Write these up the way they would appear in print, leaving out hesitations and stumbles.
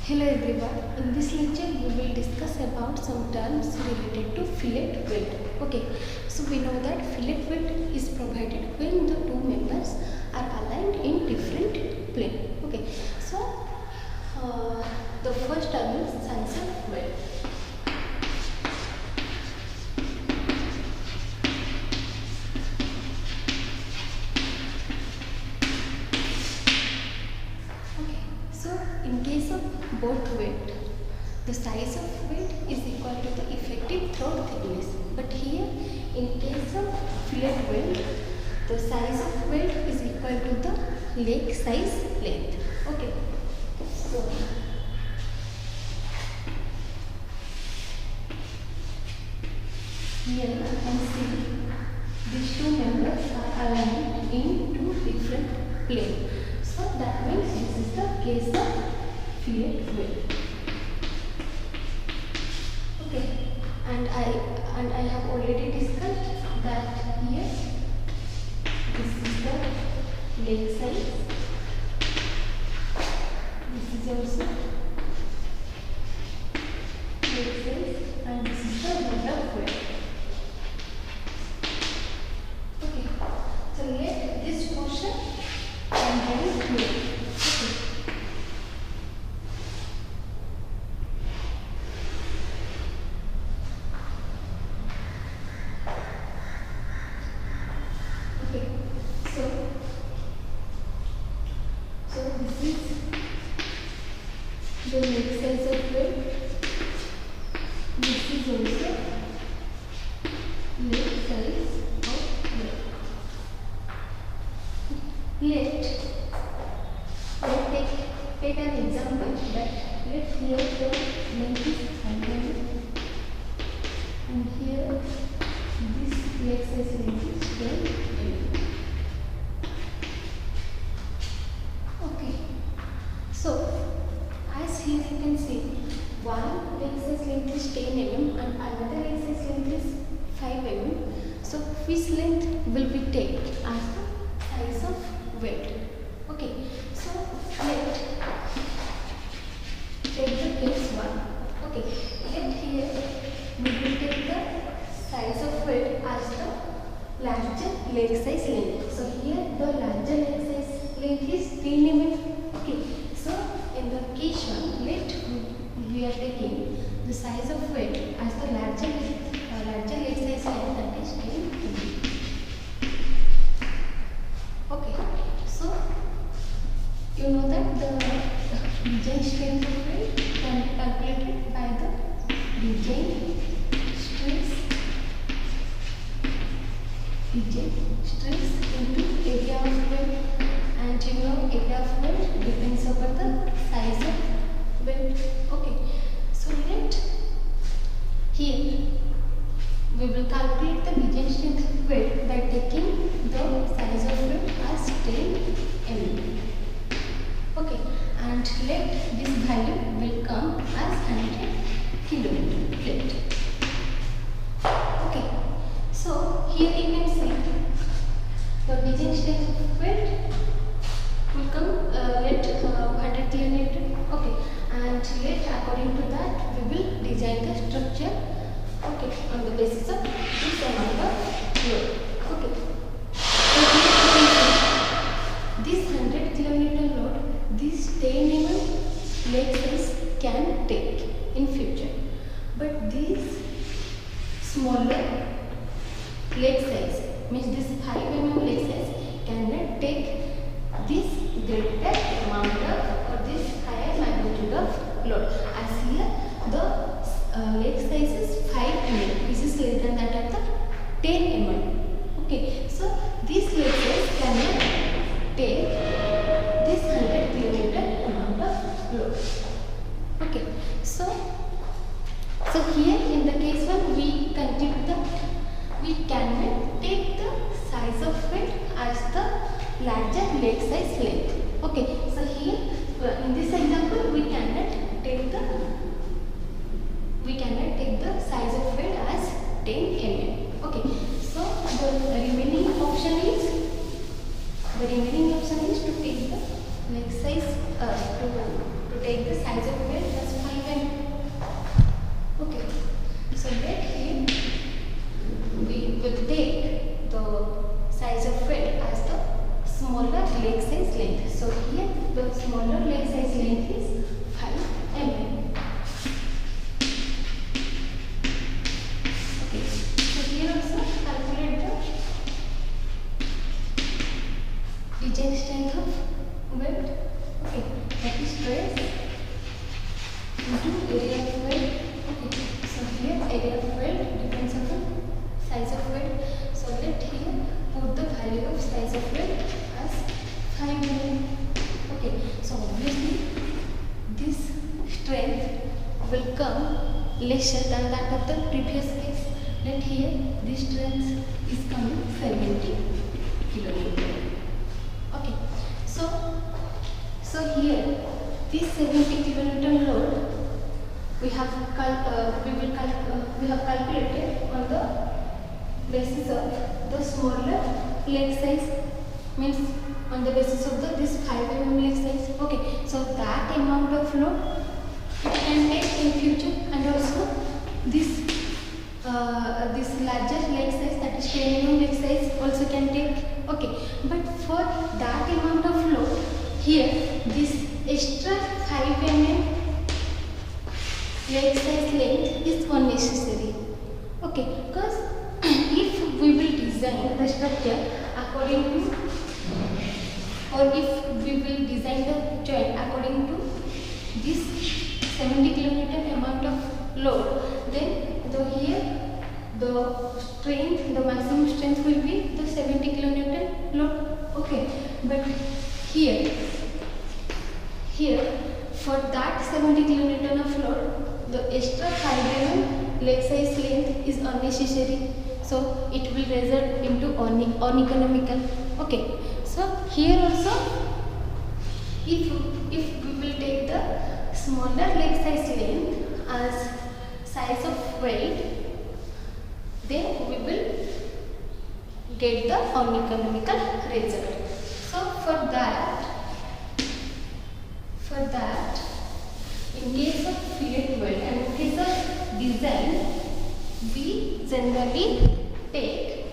Hello everyone. In this lecture we will discuss about some terms related to fillet weld. Okay, so we know that fillet weld is provided when the two members are aligned in different plane. Okay, so the first term is sensor weld. In case of both weld, the size of weld is equal to the effective throat thickness. But here, in case of fillet weld, the size of weld is equal to the leg size length. Okay. So here you can see these two members are aligned in two different planes. So that means this is the case of fillet weld. Okay, and I have already discussed that here this is the leg size. This is also leg size, and this is the level of weld. Okay, so let this portion and then here. Okay. So this is the leg size of weld. This is also leg size of weld. Let's take an example that let's here the length is 100 and here this leg size length is 12 mm. Okay, so as here you can see one leg size length is 10 mm and another leg size length is 5 mm. So which length will we take as the size of weld? Okay, so let's take the case 1. Okay, let here we will take the size of weld as the larger leg size length. So here the larger leg size length is 10 mm. Okay, so in the case 1, we are taking the size of weld as the larger leg size length, that is 10 mm. Okay, so you know that the design strength of weld can be calculated by the design stress into area of weld, and you know area of weld depends upon the size of weld. Okay, so let here we will calculate the design strength of weld by taking the size of weld as 10 mm. Okay, and let this value will come as 100 kN plate. Okay, so here you can see the design strength of weld will come let 100 kN. Okay, and let according to that we will design the structure. Okay, on the basis of this amount of load. Okay, so this 100 kN load, this 10 mm leg size can take in future, but this smaller leg size means this 5 mm leg size cannot take this greater amount of or this higher magnitude of load, as here the leg size is 5 mm. This is less than that of the 10 mm. Okay, so this leg size cannot take this 100 kN amount of load. Okay, so here in the case 1 we conclude that we cannot take the size of weld as the larger leg size length. Okay, so here in this example we cannot take the size of weld as 10 mm. Okay, so the remaining option is to take the leg size to take the size of weld leg size length. So here the smaller leg size length is 5 mm. Okay, so here also calculate the design strength of weld. Okay, that is stress into area of weld. Okay, so here area of weld depends upon size of weld. So let here put the value of size of weld as 5 mm. Okay, so obviously this strength will come lesser than that of the previous case. Let here this strength is coming 70 kN. Okay, so here this 70 kN load we have calculated on the basis of the smaller leg size, means on the basis of this 5 mm leg size. Okay, so that amount of load it can take in future, and also this larger leg size, that is 10 mm leg size, also can take. Okay, but for that amount of load, here this extra 5 mm leg size length is unnecessary. Okay, because if we will design the structure according to, or if we will design the joint according to this 70 kN amount of load, then the strength, the maximum strength will be the 70 kN load. Okay, but here for that 70 kN of load, the extra 5 mm leg size length is unnecessary, so it will result into uneconomical. Okay, so here also if we will take the smaller leg size length as size of weld, then we will get the uneconomical result. So for that, in case of fillet weld and in case of design, we generally take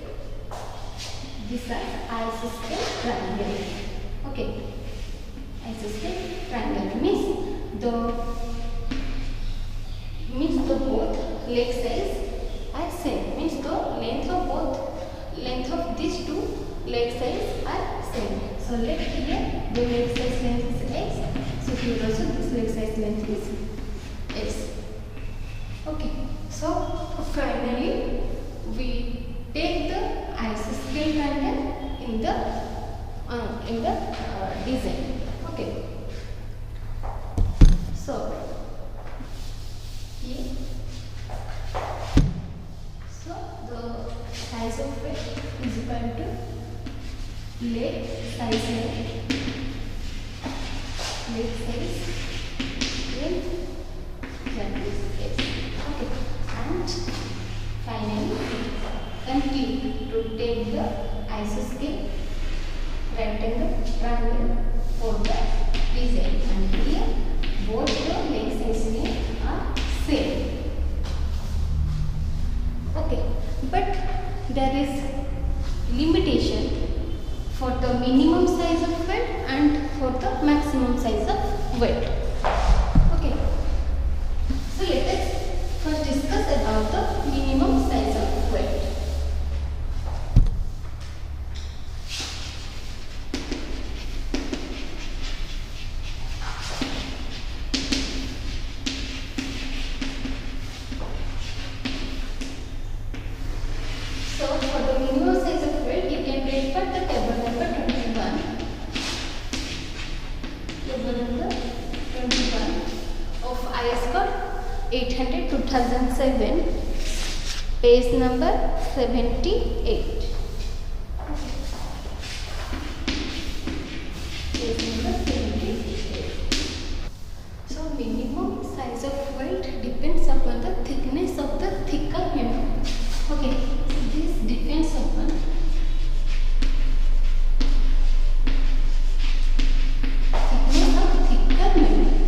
this isosceles triangle. Okay, isosceles triangle means the both leg size are same, means the length of these two leg size are same. So let here the leg size length is x, so here also this leg size length is x. Okay, so finally we take the isosceles triangle in the design. Okay, so here, so the size of it is equal to leg size length that is x. Okay, and finally continue to take the isosceles rectangle triangle for the design, and here both the leg size length are same. Okay, but there is limitation for the minimum size of weld and for the maximum size of weld. Okay, so let us first discuss about the minimum size of weld. So for the minimum size of weld, you can refer the table number 21. Table number 21 of IS code 800/2007, page number 78. Page number 78. So minimum size of weld depends upon the thickness of the thicker member. Okay, so this depends upon thickness of thicker member.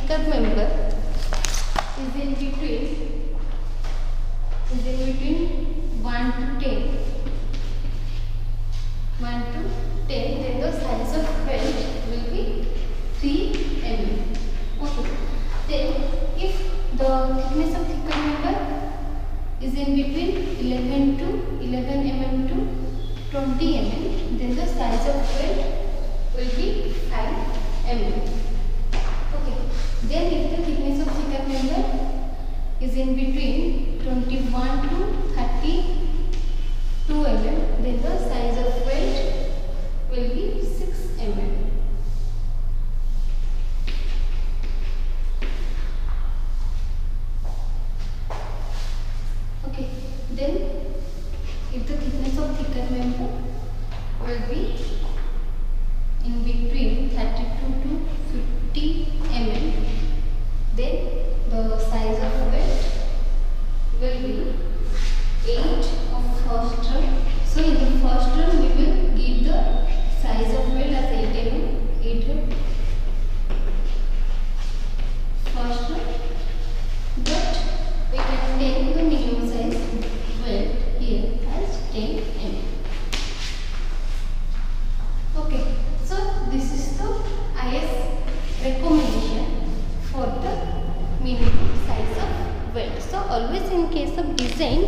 thicker member is in between 1 to 10, then the size of welt will be 3 mm. Okay. Then if the thickness of thicker member is in between 11 mm to 20 mm, then the size of welt will be 5 mm. Okay. Then if the thickness of thicker member is in between 21 to 32 mm, then the size of welt will be 6 mm. Okay. Then if the thickness of thicker member will be in between 32 to 50 mm, then the size of welt will be 8 of first term. So in the first term we will give the size of welt as 8 mm, 8 first term, but we can take the minimum size welt here as 10 mm. Okay, so this is the IS recommendation for the minimum size of welt. So always in case of design,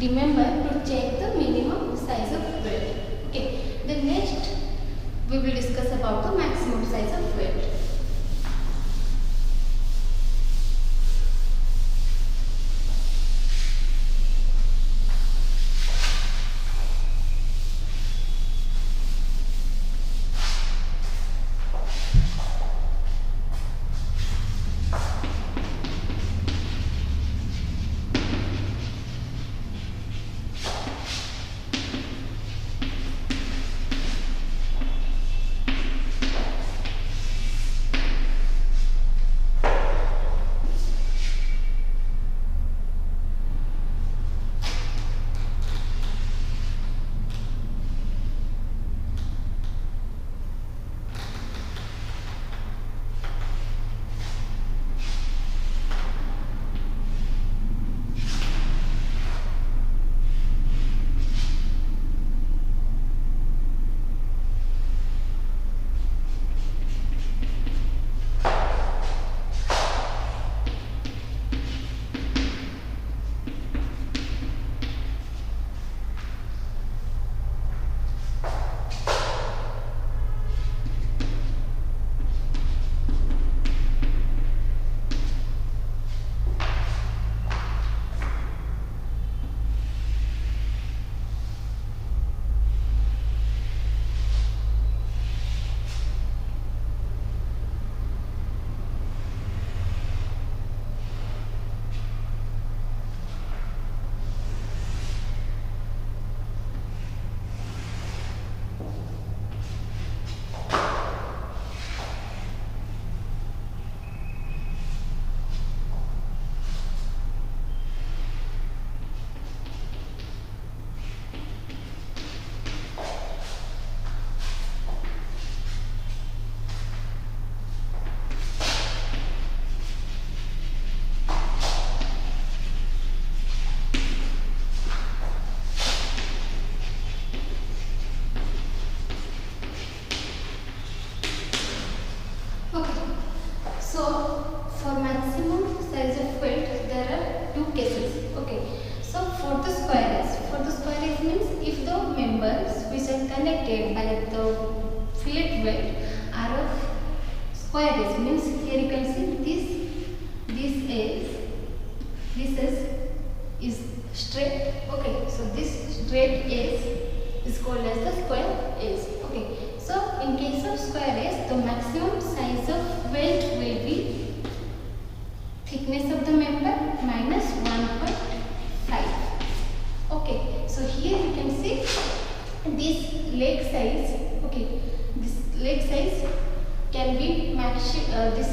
remember to check the minimum size of welt. Okay, then next we will discuss about the maximum size of welt. connected by the fillet weld are of square edge. Means here you can see this is straight. Okay, so this straight edge is called as the square edge. Okay, so in case of square edge, the maximum size of welt will be thickness of the member minus 1.5. Okay, so here you can see this leg size. Okay, this leg size can be this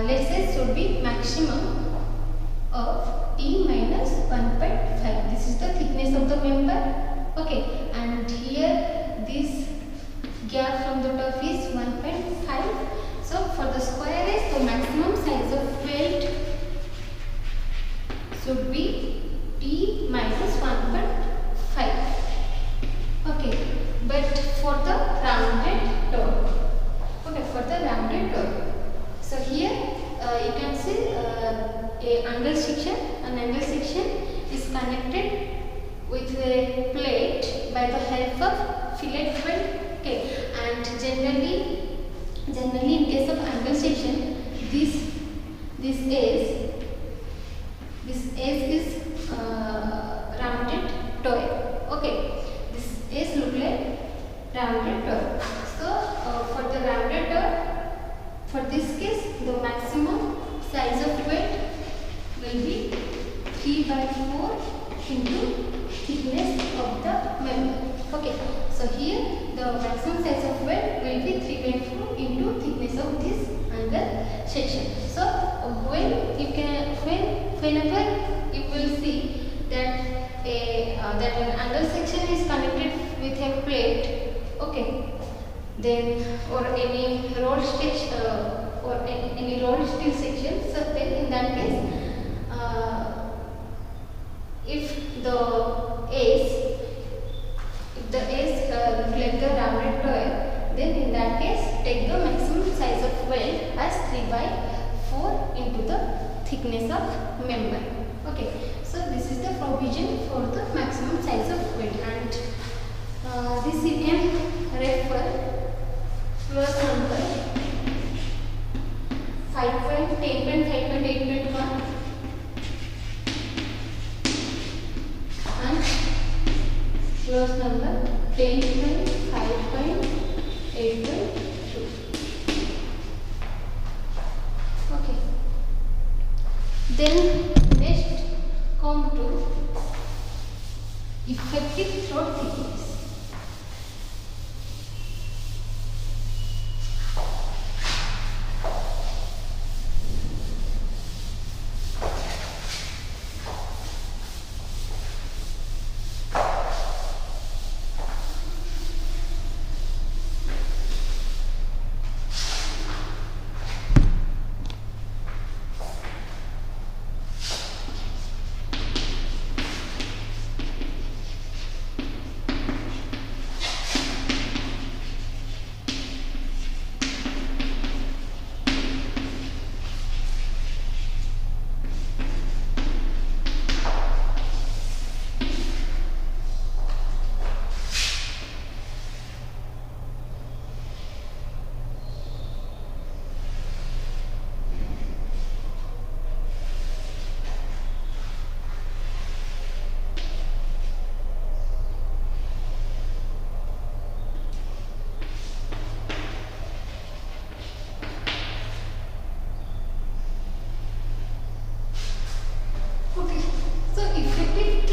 leg size should be maximum of T minus 1.5. This is the thickness of the member. Okay, and here this gap from the top is 1.5. So for the square edge, the a angle section. An angle section is connected with a plate by the help of fillet weld. Okay, and generally in case of angle section, this edge is rounded toy. Okay, this edge look like rounded toy. So for the rounded toy, for this case, the maximum size of weld will be 3/4 into thickness of the member. Okay, so here the maximum size of weld will be 3/4 into thickness of this angle section. So whenever you will see that that an angle section is connected with a plate, okay, then or any rolled steel section, so then in that case, if the edge look like the rounded toy, then in that case take the maximum size of weld as 3/4 into the thickness of member. Okay, so this is the provision for the maximum size of weld, and this you can refer clause number 5.10.5.8.1 and clause number 10.5.8.2. Okay. Then next come to effective throat thickness.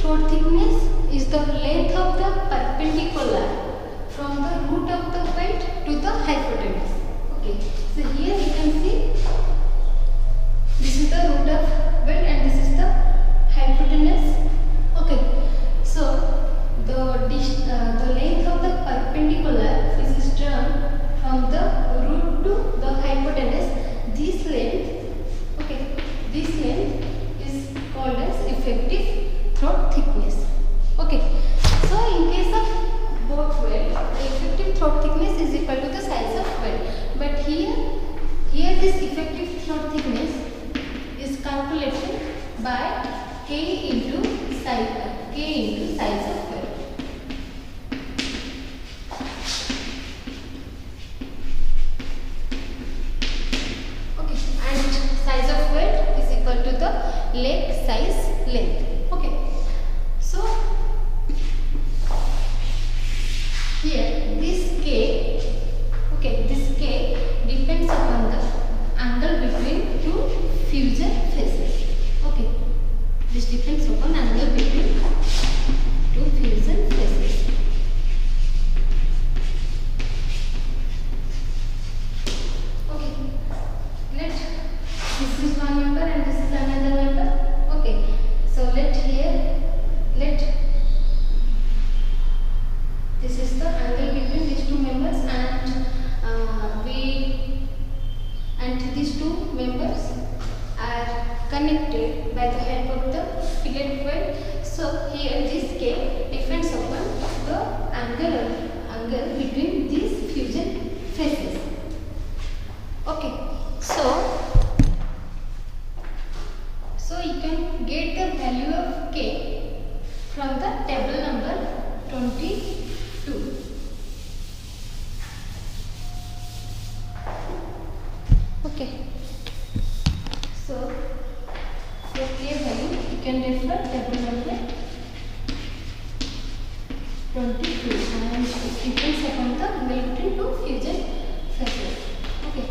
Throat thickness is the length of the perpendicular from the root of the weld to the hypotenuse. Okay, so here you can see this is the root of weld and this is the hypotenuse. Okay, so the length of the perpendicular is drawn from the root to the hypotenuse. This length, okay, this length is called as effective throat thickness. Okay, so in case of both weld, the effective throat thickness is equal to the size of weld. But here this effective throat thickness is calculated by K into size of weld. Okay, and size of weld is equal to the leg size length. Okay, so here this K, okay, this K depends upon the angle between two fusion faces. Okay, this depends upon angle between two fusion faces. Okay, this is one member and this is another member. Okay, so let this is the angle between these two members, and these two members are connected by the help of the fillet weld. So here this K depends upon the angle between these fusion faces. Okay, so Okay. So for K value you can refer table number 22 and it depends upon the angle between two fusion phases. Okay.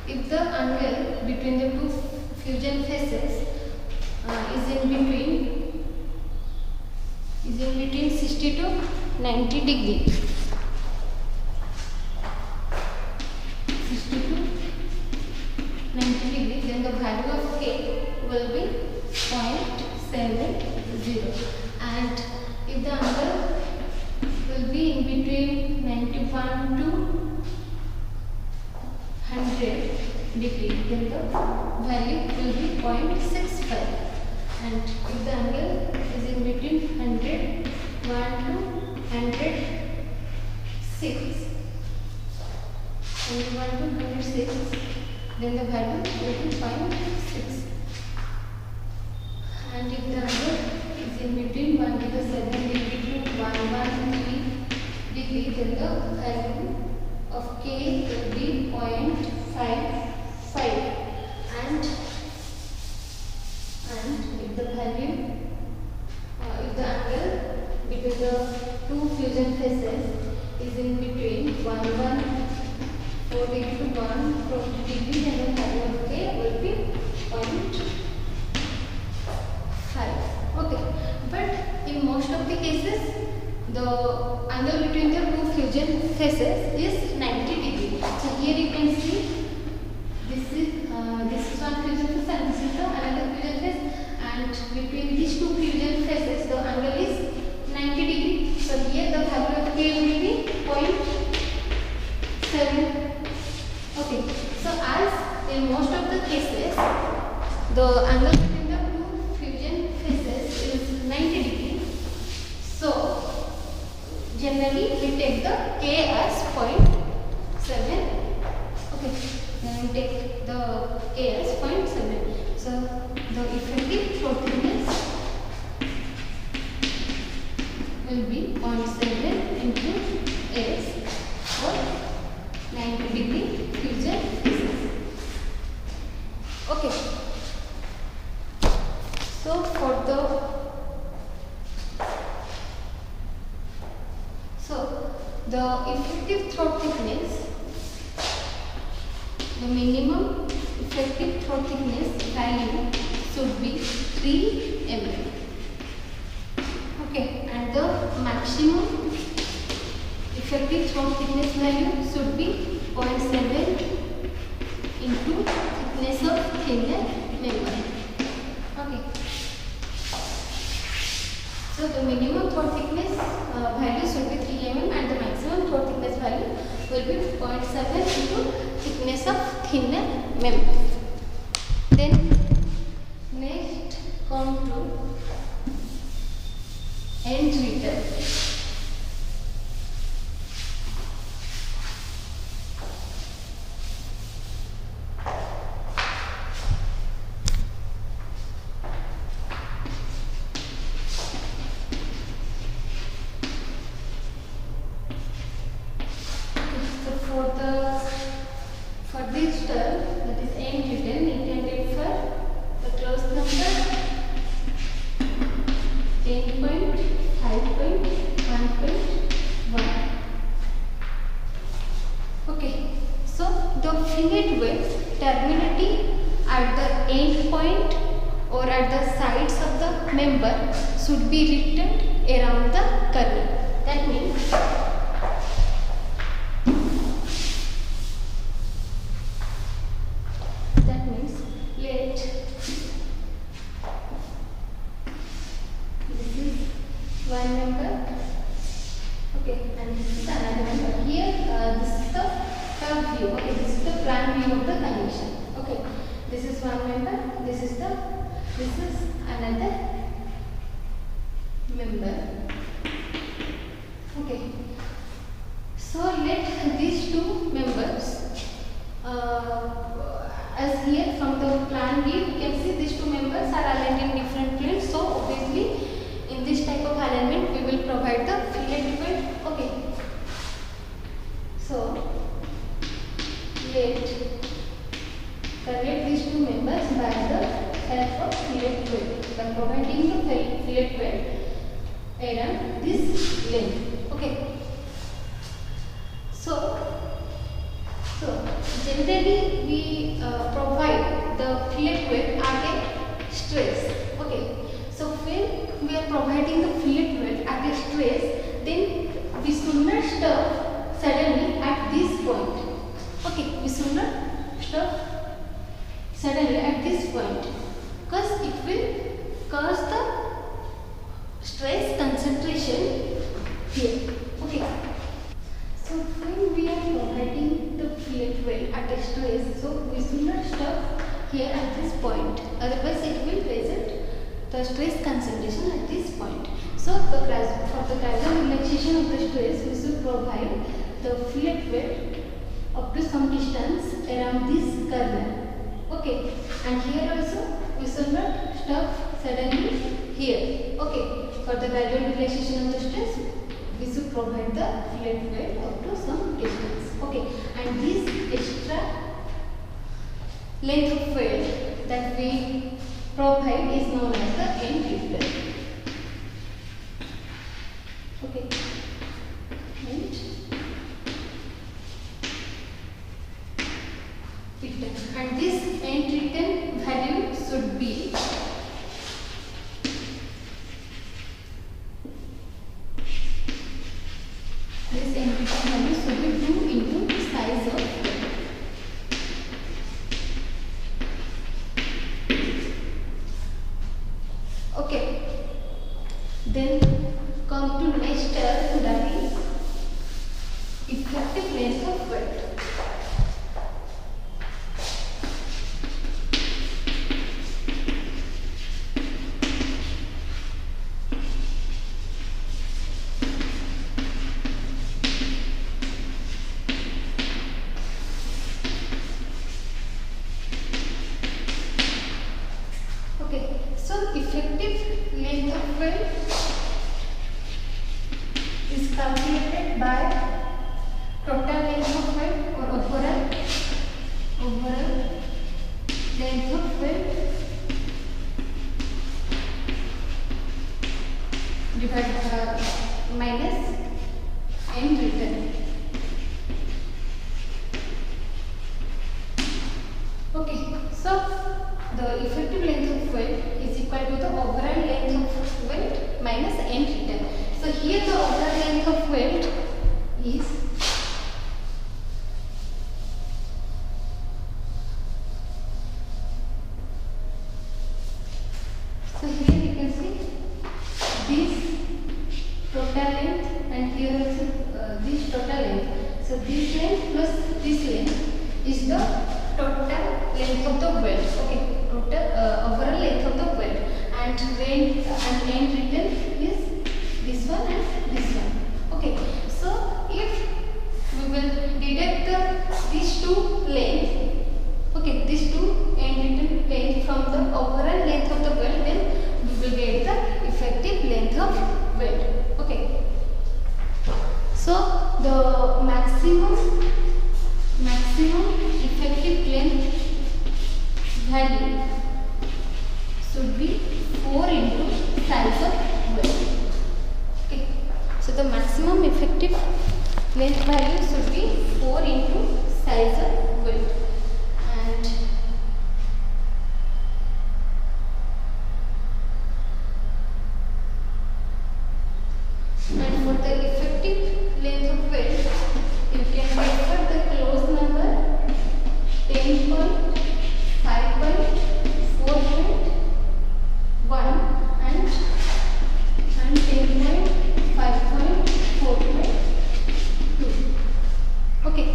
If the angle between the two fusion phases is in between 60 to 90 degree. 60 to 90 degree, then the value of K will be 0.70, and if the angle will be in between 91 to 100 degree, then the value will be 0.65, and if the angle is in between 101 to 106, then the value will be 0.6, and if the angle is in between 107 degree to 113 degree, then the value of K will be 0.55, and if the value if the angle between the two fusion phases is in between 114 degree to 120 degree, then the value of K will be 0.5. Okay, but in most of the cases the angle between the two fusion phases is 90 degree. So here you can see this is one fusion phase and this is the another fusion phase, and between these two fusion phases the angle is 90 degree. So here the value of K will be 0.7. Okay, so as in most of the cases the angle between the two fusion phases is 90 degree, so generally we take the K as 0.7. Okay, then we take the K as 0.7. So the effective throat thickness will be 0.7 into S for 90 degree fusion phases. Okay. So for the effective throat thickness, the minimum effective throat thickness value should be 3 mm. Okay, and the maximum effective throat thickness value should be 0.7 into thickness of thinner member. Okay. So the minimum throat thickness value should be 3 mm and the maximum throat thickness value will be 0.7 into thickness of thinner member. Then next come to end return. For this term, that is end return, intended for the clause number 10.5.1.1. Okay, so the finite waves terminating at the end point or at the sides of the member should be written around the kernel. That means let this is one member, okay, and this is another member. Here this is the top view, okay, this is the plan view of the connection. Okay, this is one member, this is another member. Okay, so let these two members as here from the plan view you can see these two members are aligned in different planes, so obviously in this type of alignment we will provide the fillet point. Okay, fillet weld around this length. Okay. So generally we provide the fillet weld at a stress. Okay. So when we are providing the fillet weld at a stress, then we should not stop suddenly at this point. Okay, we should not stop suddenly at this point because it will cause the stress concentration here. Okay. So when we are providing the fillet weld at a stress, so we should not stop here at this point. Otherwise, it will result the stress concentration at this point. So for the gradual relaxation of the stress, we should provide the fillet weld up to some distance around this kernel. Okay, and here also we should not stop suddenly here. Okay, for the gradual relaxation of the stress, we should provide the fillet weld up to some distance. Okay, and this extra length of weld that we provide is known as the end return. Okay, and return, and this end return value should be this end return value should be 2 into size of weld. Okay, then come to next term, that is effective length of weld. Okay, so effective length of weld is calculated by total length of weld or overall length of weld divided minus end return. Okay, so the effective length of weld is equal to the overall length of weld minus end return. So here the overall length of weld is so here you can see this total length and here also this total length. So this length plus this length is the total length of the weld. Okay, total overall length of the weld, and end return is this one and this one. Okay, so if we will deduct these two lengths, okay, these two end return length from the overall length of the weld, then we will get the effective length of weld. Okay, so the maximum effective length value should be 4 into size of weld. Okay, so the maximum effective length value should be 4 into size of weld, and for the effective length of weld, you can refer the close number 10.5.4.1 and 10.5.4.2. Okay.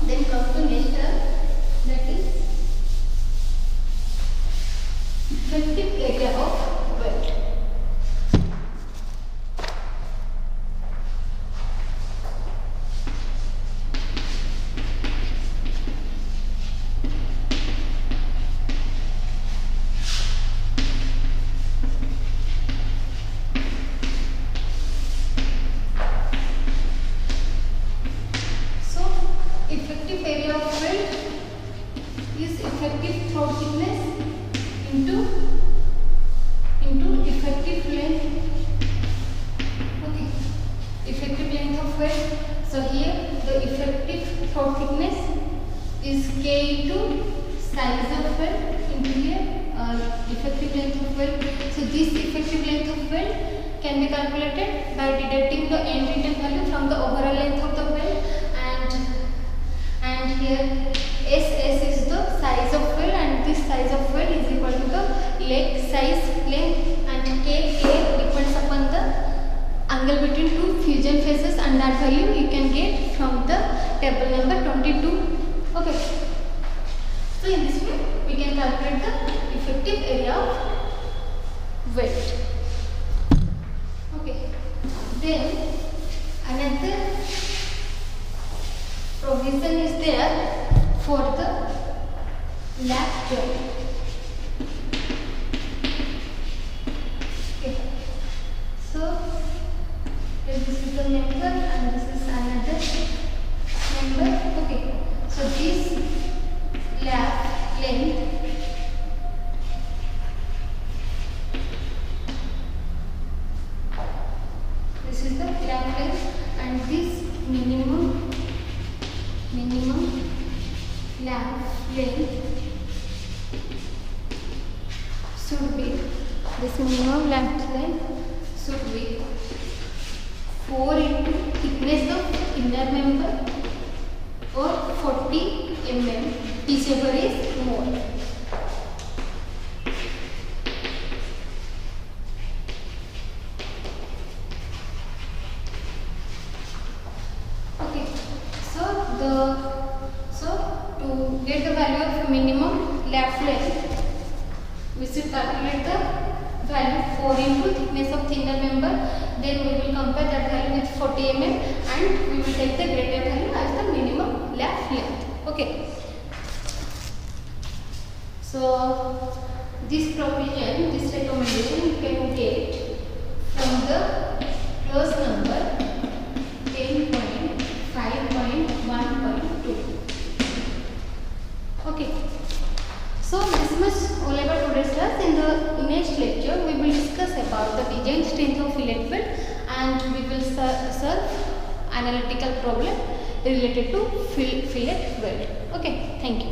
Then come to next term, that is effective area of weld. So effective area of weld throat thickness is K into size of weld into here effective length of weld. So this effective length of weld can be calculated by deducting the end written value from the overall length of the weld, and here SS is the size of weld, and this size of weld is equal to the leg size length, and K depends upon the angle between two fusion faces, and that value you can get from the table number 22. Okay. So in this way we can calculate the effective area of weld. Okay. Then another provision is there for the lap joint. Okay. So this is the member and this is another member. Okay. So this lap length is the lap length, and this minimum lap length should be 4 into thickness of inner member or 40 mm, whichever is more. Okay, so to get the value of minimum lap length, we should calculate the value 4 into thickness of thinner member. Then we will compare that value with 40 mm and we will take the greater value as the minimum lap length. Okay. So this provision, this recommendation you can get from the clause number 10.5.1.2. Okay. So this much all about today's class. In the next lecture we will discuss about the design strength of fillet weld, and we will solve analytical problem related to fillet weld. Okay, thank you.